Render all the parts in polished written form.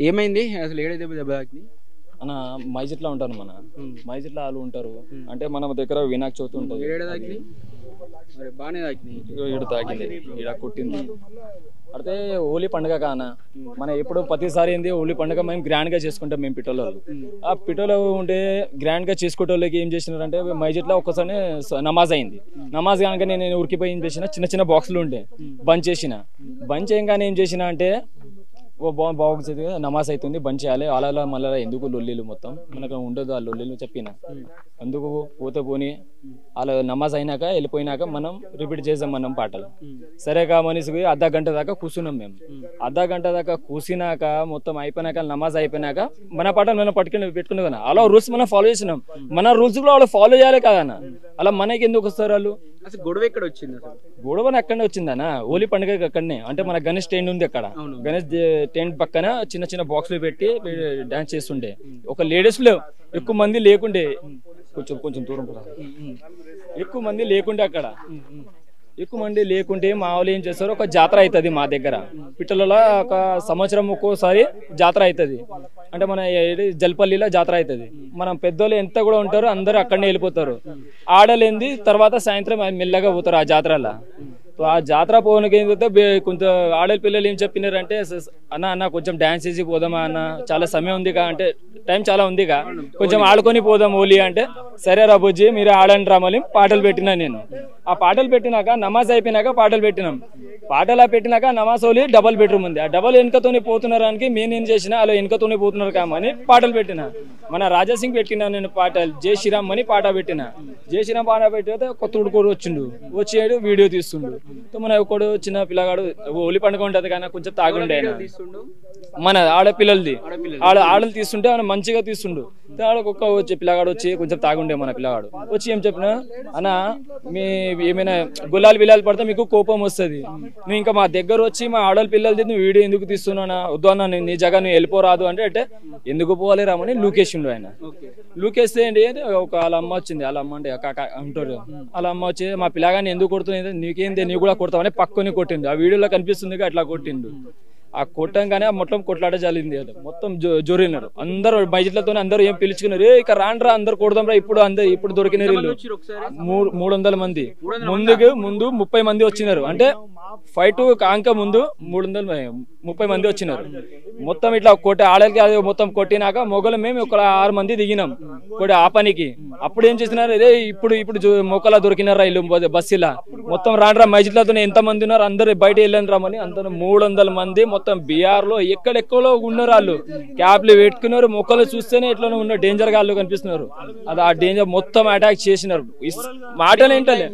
ఏమైంది అసలు? ఏడ దెబ్బ దెబ్బ తాకింది అన్న మైజిట్లో ఉంటారు మన మైజిట్లో వాళ్ళు ఉంటారు అంటే మన దగ్గర వినాయక చవితి ఉంటుంది. ఏడ తాకింది? మరి బాగానే తాకింది. ఈడ తాకింది, ఈడ కొట్టింది. అయితే హోలీ పండుగ కానా మన ఎప్పుడు ప్రతిసారి ఏంది హోలీ పండుగ మేము గ్రాండ్ గా చేసుకుంటాం. మేము పిటోలో ఆ పిటోలో ఉంటే గ్రాండ్ గా చేసుకునే వాళ్ళకి ఏం చేసినారంటే మైజిట్లో ఒక్కసారి నమాజ్ అయింది. నమాజ్ కనుక నేను ఉరికిపోయి ఏం చేసిన చిన్న చిన్న బాక్సులు ఉండే బంద్ చేసిన. బంద్ చేయగానే ఏం చేసిన అంటే ఓ బాగుంది నమాజ్ అవుతుంది బంద్ చేయాలి. అలా మళ్ళీ ఎందుకు లొల్లీలు మొత్తం మనకు ఉండదు ఆ లొల్లీలు చెప్పిన అందుకు పోతే పోని అలా నమాజ్ అయినాక వెళ్ళిపోయినాక మనం రిపీట్ చేద్దాం మనం పాటలు. సరేగా మనిషికి అర్ధ గంట దాకా కూర్చున్నాం మేము. అర్ధ గంట దాకా కూర్చున్నాక మొత్తం అయిపోయినాక నమాజ్ అయిపోయినాక మన పాటలు మనం పెట్టుకున్నాం కదా. అలా రూల్స్ మనం ఫాలో చేసినాం. మన రూల్స్ కూడా వాళ్ళు ఫాలో చేయాలి కదన్న. అలా మనకి ఎందుకు వస్తారు వాళ్ళు? అసలు గొడవ ఎక్కడ వచ్చింది? అసలు గొడవ అక్కడనే వచ్చిందన్న. హోలీ పండుగ అక్కడనే అంటే మన గణేష్ టెంట్ ఉంది అక్కడ. గణేష్ టెంట్ పక్కన చిన్న చిన్న బాక్సులు పెట్టి డాన్స్ చేస్తుండే. ఒక లేడీస్ లో ఎక్కువ మంది లేకుండే, కొంచెం దూరం ఎక్కువ మంది లేకుండే అక్కడ. ఎక్కువ మంది లేకుంటే మా వాళ్ళు ఏం చేస్తారు, ఒక జాతర అవుతుంది మా దగ్గర పిట్టలలో. ఒక సంవత్సరం ఒక్కోసారి జాతర అవుతుంది. అంటే మన జల్పల్లిలో జాతర అవుతుంది. మనం పెద్దోళ్ళు ఎంత కూడా ఉంటారో అందరూ అక్కడనే వెళ్ళిపోతారు. ఆడలేంది తర్వాత సాయంత్రం మెల్లగా పోతారు ఆ జాతరలో. ఆ జాతర పోవడానికి ఏంటంటే కొంచెం ఆడల పిల్లలు ఏం చెప్పినారంటే, అన్న కొంచెం డాన్స్ చేసి పోదామా అన్న, చాలా సమయం ఉందిగా అంటే టైం చాలా ఉందిగా, కొంచెం ఆడుకొని పోదాం హోలీ అంటే, సరే రాబోజీ మీరు ఆడండి రామని పాటలు పెట్టినా నేను. ఆ పాటలు పెట్టినాక నమాజ్ అయిపోయినాక పాటలు పెట్టినాం. పాటలా పెట్టినాక నమాజ్ హోలీ డబల్ బెడ్రూమ్ ఉంది. ఆ డబల్ వెనుకతోనే పోతున్నారానికి నేనేం చేసిన అలా వెనుకతోనే పోతున్నారు కామని పాటలు పెట్టిన. మన రాజాసింగ్ పెట్టినా నేను పాటలు, జై శ్రీరామ్ అని పాట పెట్టిన. జై శ్రీరామ్ పాట పెట్టితే కొత్త ఉడుకోడు వచ్చిండు, వచ్చేడు వీడియో తీస్తుండు. మన ఒకడు చిన్న పిల్లగాడు హోలీ పండుగ ఉంటది కానీ కొంచెం తాగుండే మన ఆడపిల్లలది. ఆడలు తీస్తుంటే ఆయన మంచిగా తీస్తుండు. ఆడకొక్క వచ్చి పిల్లగాడు వచ్చి కొంచెం తాగుండే మన పిల్లగాడు వచ్చి ఏం చెప్పినా, అన్న మీ ఏమైనా గులాలు బిలాలు పడితే మీకు కోపం వస్తుంది, నువ్వు ఇంకా మా దగ్గర వచ్చి మా ఆడల పిల్లలది నువ్వు వీడియో ఎందుకు తీస్తున్నానా, వద్దు అన్న నీ జగ నువ్వు వెళ్ళిపోరాదు అంటే ఎందుకు పోవాలి రామని లూకేసిండు ఆయన. లూకేస్తే ఏంటి ఒక వాళ్ళ అమ్మ వచ్చింది. వాళ్ళ అమ్మ అంటే కాక అంటారు. వాళ్ళ అమ్మ వచ్చి మా పిల్లగాని ఎందుకు కొడుతుంది, నీకేంది నీకు కూడా కొడతామని పక్కని కొట్టిండు. ఆ వీడియోలో కనిపిస్తుంది అట్లా కొట్టిండు. ఆ కొట్టంగానే మొత్తం కొట్లాట జరిగింది. మొత్తం జోరినారు అందరు బైజిట్లతో. అందరూ ఏం పిలుచుకున్నారు, ఇక రాండ్రా అందరు కొడదాం రా, ఇప్పుడు దొరికినారు వీళ్ళు 300 మంది. ముందు 30 మంది వచ్చినారు. అంటే ఫైట్ కాంక ముందు 330 మంది వచ్చినారు. మొత్తం ఇట్లా కొట్టి ఆడలకి అది మొత్తం కొట్టినాక మొగలు మేము ఒక 6 మంది దిగినాం కొట్టి ఆ పనికి. అప్పుడు ఏం చేసినారు, అదే ఇప్పుడు మొక్కలా దొరికినారా వీళ్ళు బస్సులా, మొత్తం రాండ్రా మైజిట్లతో ఎంత మంది ఉన్నారు అందరు బయట వెళ్ళని రామని. అందరూ 300 మంది మొత్తం బీఆర్ లో ఎక్కడెక్కడో ఉన్నారు. వాళ్ళు క్యాబ్లు పెట్టుకున్నారు. మొక్కలు చూస్తేనే ఎట్లా ఉన్న డేంజర్ గా వాళ్ళు కనిపిస్తున్నారు. అది ఆ డేంజర్ మొత్తం అటాక్ చేసినారు. మాటలు ఏంటలే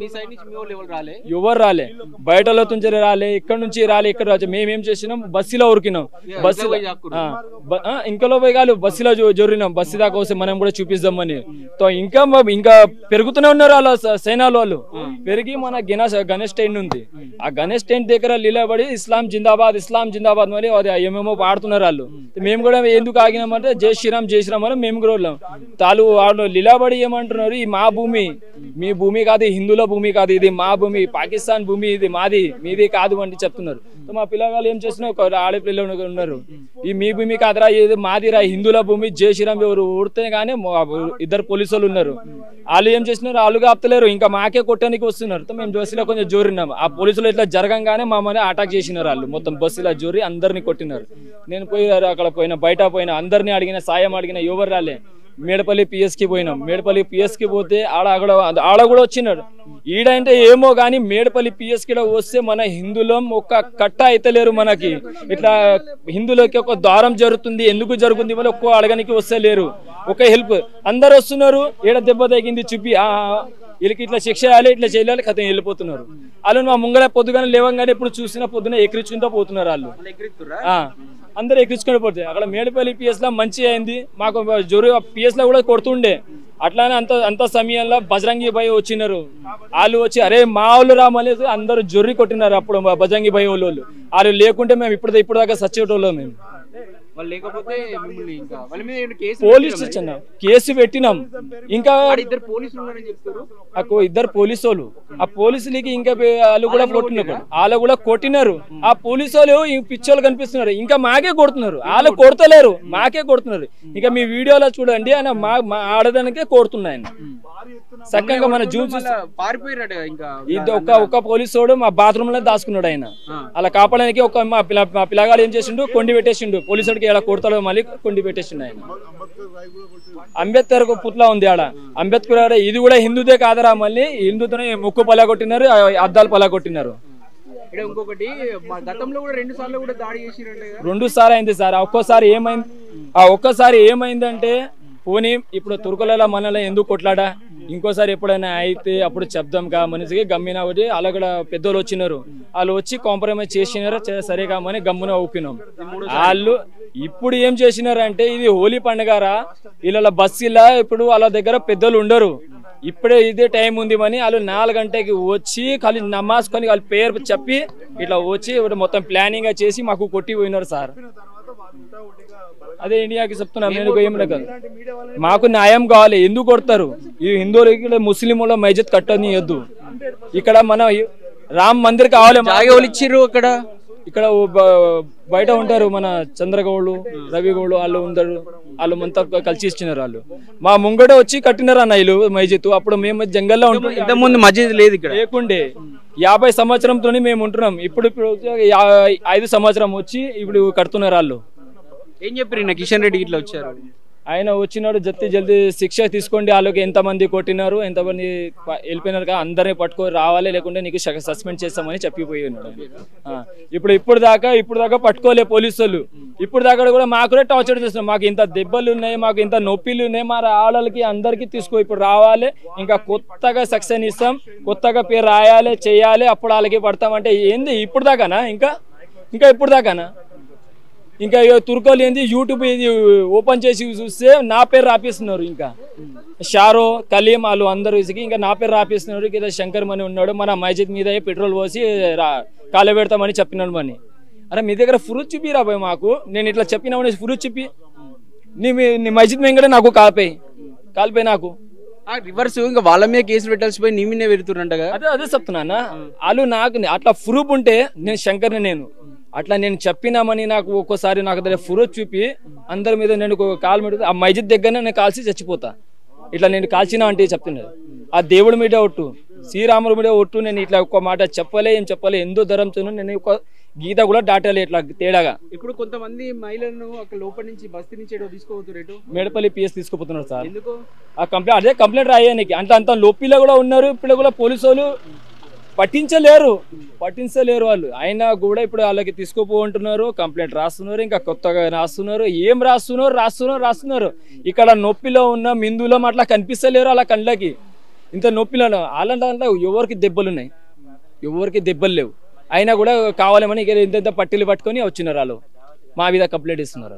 ఎవరు రాలే, బయటలో నుంచి రాలే, ఇక్కడ నుంచి రాలే, ఇక్కడ రాలే. మేమేం చేసినాం, బస్సులో ఉరికినాం. బస్సులో ఇంకలో పోయి కాదు బస్సులో జొరినాం. బస్సు దాకా వస్తే మనం కూడా చూపిద్దామని. ఇంకా పెరుగుతూనే ఉన్నారు వాళ్ళ సేనాలు. వాళ్ళు పెరిగి మన గణేష్ టెంట్ ఉంది. ఆ గణేష్ టెంట్ దగ్గర నిలబడి ఇస్లాం జిందాబాద్ ఇస్లాం జిందాబాద్ మరి ఏమేమో పాడుతున్నారు వాళ్ళు. మేము కూడా ఎందుకు ఆగినామంటే జై శ్రీరామ్ అని మేము కూడా వెళ్ళాం. వాళ్ళు నిలబడి ఏమంటున్నారు, ఈ మా భూమి, మీ భూమి కాదు, హిందువుల భూమి కాదు, ఇది మా భూమి, పాకిస్తాన్ భూమి, ఇది మాది, మీది కాదు అని చెప్తున్నారు. మా పిల్లగాళ్ళు ఏం చేస్తున్నారు, ఒక ఆడపిల్లలు ఉన్నారు, ఈ మీ భూమి కాదురా, ఇది మాదిరా, హిందువుల భూమి, జై శ్రీరామ్ ఎవరు ఊడితే గానీ 2 పోలీసులు ఉన్నారు. వాళ్ళు ఏం చేస్తున్నారు, వాళ్ళు ఆపుతలేరు, ఇంకా మాకే కొట్టడానికి వస్తున్నారు. మేము బస్సులో కొంచెం జోరినాం. ఆ పోలీసులు ఇట్లా జరగంగానే మమ్మల్ని అటాక్ చేసినారు. వాళ్ళు మొత్తం బస్సులో జోరి అందరినీ కొట్టినారు. నేను పోయి అక్కడ బయట పోయినా, అందరినీ అడిగిన, సాయం అడిగిన, ఎవరు రాలే. మేడపల్లి పిఎస్కి పోయినాం. మేడపల్లి పిఎస్కి పోతే ఆడ కూడా వచ్చినాడు. ఈడంటే ఏమో గానీ మేడపల్లి పిఎస్కి వస్తే మన హిందువులం ఒక కట్ట అయితలేరు. మనకి ఇట్లా హిందువులకి ఒక దారం జరుగుతుంది, ఎందుకు జరుగుతుంది వాళ్ళు ఒక్క అడగనికి వస్తే లేరు. ఒక హెల్ప్ అందరు వస్తున్నారు, ఏడ దెబ్బ తగ్గింది చూపి వీళ్ళకి ఇట్లా శిక్ష చేయాలి, ఇట్లా చేయాలి, కథ వెళ్ళిపోతున్నారు. వాళ్ళు మా ముంగడ పొద్దుగానే లేవంగానే ఇప్పుడు చూసిన పొద్దున ఎక్కిరించుకుంటూ పోతున్నారు. వాళ్ళు అందరు ఎక్కించుకొని పోతే అక్కడ మేడపల్లి పిఎస్ లో మంచి అయింది. మాకు జోరు పిఎస్ లో కూడా కొడుతుండే. అట్లానే అంత సమయంలో బజరంగి భాయ్ వచ్చినారు. వాళ్ళు వచ్చి అరే మా వాళ్ళు రామనేసి అందరూ జొర్రి కొట్టినారు. అప్పుడు బజరంగి భాయ్ వాళ్ళు లేకుంటే మేము ఇప్పుడు దాకా సచ్చేటోళ్ళం మేము. వాళ్ళు లేకపోతే మిమ్మల్ని ఇంకా వాళ్ళ మీద ఏమైనా కేసు పోలీస్ స్టేషన్ కేసు పెట్టినాం. ఇంకా ఇద్దరు పోలీసులు ఉన్నారని చెప్తారు. ఇద్దరు పోలీసు వాళ్ళు, ఆ పోలీసులకి ఇంకా వాళ్ళు కూడా కొట్టినారు, వాళ్ళు కూడా కొట్టినారు. ఆ పోలీసు వాళ్ళు పిచ్చోళ్ళు కనిపిస్తున్నారు, ఇంకా మాకే కొడుతున్నారు. వాళ్ళు కొడతలేరు, మాకే కొడుతున్నారు. ఇంకా మీ వీడియోలో చూడండి ఆయన మా ఆడదానికే కొడుతున్నాయని చక్కగా మన జూమ్ పారిపోయారట. ఇంకా ఇది ఒక పోలీసు వాడు మా బాత్రూమ్ లో దాచుకున్నాడు. ఆయన అలా కాపాడడానికి ఒక మా పిల్లగాడు ఏం చేసిండు, కొండి పెట్టేసిండు. పోలీసు వాడికి ఎలా కొడతాడో మళ్ళీ కొండి పెట్టేసిండు. ఆయన అంబేద్కర్ పుట్లా ఉంది ఆడ. అంబేద్కర్ ఇది కూడా హిందూదే కాదరా, మళ్ళీ హిందూతోనే ముక్కు పలా కొట్టినారు, అద్దాలు పలా కొట్టినారు. ఇంకొకటి గతంలో కూడా 2 సార్లు కూడా దాడి చేసిరంటే 2 సార్లు అయింది సార్. ఒక్కసారి ఏమైందంటే పోనీ ఇప్పుడు తుర్కులలో మనలో ఎందుకు కొట్లాడా, ఇంకోసారి ఎప్పుడైనా అయితే అప్పుడు చెప్దాంగా మనిషికి గమ్మిన ఒకటి. అలా కూడా పెద్దోళ్ళు వచ్చినారు, వాళ్ళు వచ్చి కాంప్రమైజ్ చేసినారు, సరే కామని గమ్మున ఊపినాం. వాళ్ళు ఇప్పుడు ఏం చేసినారంటే ఇది హోలీ పండుగరా, వీళ్ళ బస్సులా ఇప్పుడు వాళ్ళ దగ్గర పెద్దోళ్ళు ఉండరు, ఇప్పుడే ఇదే టైం ఉంది అని వాళ్ళు 4 గంటకి వచ్చి ఖాళీ నమాజ్ కొని వాళ్ళ పేరు చెప్పి ఇట్లా వచ్చి మొత్తం ప్లానింగ్ చేసి మాకు కొట్టి పోయినారు సార్. అదే ఇండియాకి చెప్తున్నాం నేను, ఏం లేదు మాకు న్యాయం కావాలి. ఎందుకు కొడతారు ఈ హిందువులకి, ముస్లింల మైజత్ కట్టనియద్దు. ఇక్కడ మన రామ్ మందిర్ కావాలి. ఇచ్చిర్రు అక్కడ ఇక్కడ బయట ఉంటారు మన చంద్రగౌళ్ళు, రవిగౌళ్ళు, వాళ్ళు ఉంటారు. వాళ్ళు మొత్తం కలిసి ఇచ్చినారు. వాళ్ళు మా ముంగట వచ్చి కట్టినారు అన్న వీళ్ళు మైజత్. అప్పుడు మేము జంగల్లో ఉంటాం, ఇంతకుముందు మస్జిద్ లేదు ఇక్కడ, లేకుండే 50 సంవత్సరంతో మేము ఉంటున్నాం. ఇప్పుడు 5 సంవత్సరం వచ్చి ఇప్పుడు కడుతున్నారు. వాళ్ళు ఏం చెప్పారు కిషన్ రెడ్డి ఇట్లా వచ్చారు, ఆయన వచ్చినాడు జల్దీ శిక్ష తీసుకోండి, వాళ్ళకి ఎంతమంది కొట్టినారు, ఎంతమంది వెళ్ళిపోయినారు, అందరినీ పట్టుకొని రావాలి, లేకుంటే నీకు సస్పెండ్ చేస్తామని చెప్పిపోయి ఉన్నాడు. ఇప్పుడు దాకా పట్టుకోలే పోలీసు వాళ్ళు. ఇప్పుడు దాకా కూడా మాకు టార్చర్ చేస్తున్నాం. మాకు ఇంత దెబ్బలు ఉన్నాయి, మాకు ఇంత నొప్పిలు ఉన్నాయి, మా ఆడలకి అందరికి తీసుకో ఇప్పుడు రావాలి, ఇంకా కొత్తగా సెక్షన్ ఇస్తాం, కొత్తగా పేరు రాయాలి చేయాలి, అప్పుడు వాళ్ళకి పడతామంటే ఏంది ఇప్పుడు దాకానా? ఇంకా ఇప్పుడు దాకానా? ఇంకా తుర్కోలు ఏంది యూట్యూబ్ ఇది ఓపెన్ చేసి చూస్తే నా పేరు రాపిస్తున్నారు. ఇంకా షారో కలీం వాళ్ళు అందరూ ఇంకా నా పేరు రాపిస్తున్నారు. ఇక్కడ శంకర్ మని ఉన్నాడు, మన మస్జిద్ మీద పెట్రోల్ పోసి కాలు పెడతామని చెప్పినాడు మని. అరే మీ దగ్గర ప్రూఫ్ చూపి రాబోయ్ మాకు, నేను ఇట్లా చెప్పినామని ప్రూఫ్ చూపి నీ మస్జిద్ మీద నాకు కాలిపోయి నాకు రివర్స్ ఇంకా వాళ్ళ మీద కేసు పెట్టాల్సిపోయి నీ మీదే పెడుతున్నంట. అదే చెప్తున్నా. వాళ్ళు నాకు అట్లా ప్రూఫ్ ఉంటే నేను శంకర్ని నేను అట్లా నేను చెప్పినామని నాకు ఒక్కోసారి నాకు ప్రూఫ్ చూపి అందరి మీద నేను కాలు పెడితే ఆ మస్జిద్ దగ్గర నేను కాల్చి చచ్చిపోతా. ఇట్లా నేను కాల్చినా అంటే చెప్తున్నా. ఆ దేవుడి మీద ఒట్టు, శ్రీరాముడి మీద ఒట్టు, నేను ఇట్లా ఒక్క మాట ఏం చెప్పలే ఎందో ధరంతో నేను ఒక గీత కూడా దాటాలి ఇట్లా తేడాగా. ఇప్పుడు కొంతమంది మహిళలను అక్కడ లోపల నుంచి బస్తీ నుంచి తీసుకోపోతున్నారు, మేడపల్లి పిఎస్ తీసుకుపోతున్నారు సార్. ఎందుకు ఆ కంప్లైంట్ రాయడానికి అంటే అంత లోపిలో కూడా ఉన్నారు. ఇప్పుడు కూడా పోలీసు వాళ్ళు పట్టించలేరు వాళ్ళు. అయినా కూడా ఇప్పుడు వాళ్ళకి తీసుకుపోంటున్నారు, కంప్లైంట్ రాస్తున్నారు, ఇంకా కొత్తగా రాస్తున్నారు, ఏం రాస్తున్నారు. ఇక్కడ నొప్పిలో ఉన్న మిందులో అట్లా కనిపిస్తలేరు వాళ్ళ కళ్ళకి. ఇంత నొప్పిలో వాళ్ళంటే ఎవరికి దెబ్బలు లేవు, అయినా కూడా కావాలేమని ఇంత పట్టీలు పట్టుకొని వచ్చినారు వాళ్ళు, మా మీద కంప్లైంట్ ఇస్తున్నారు.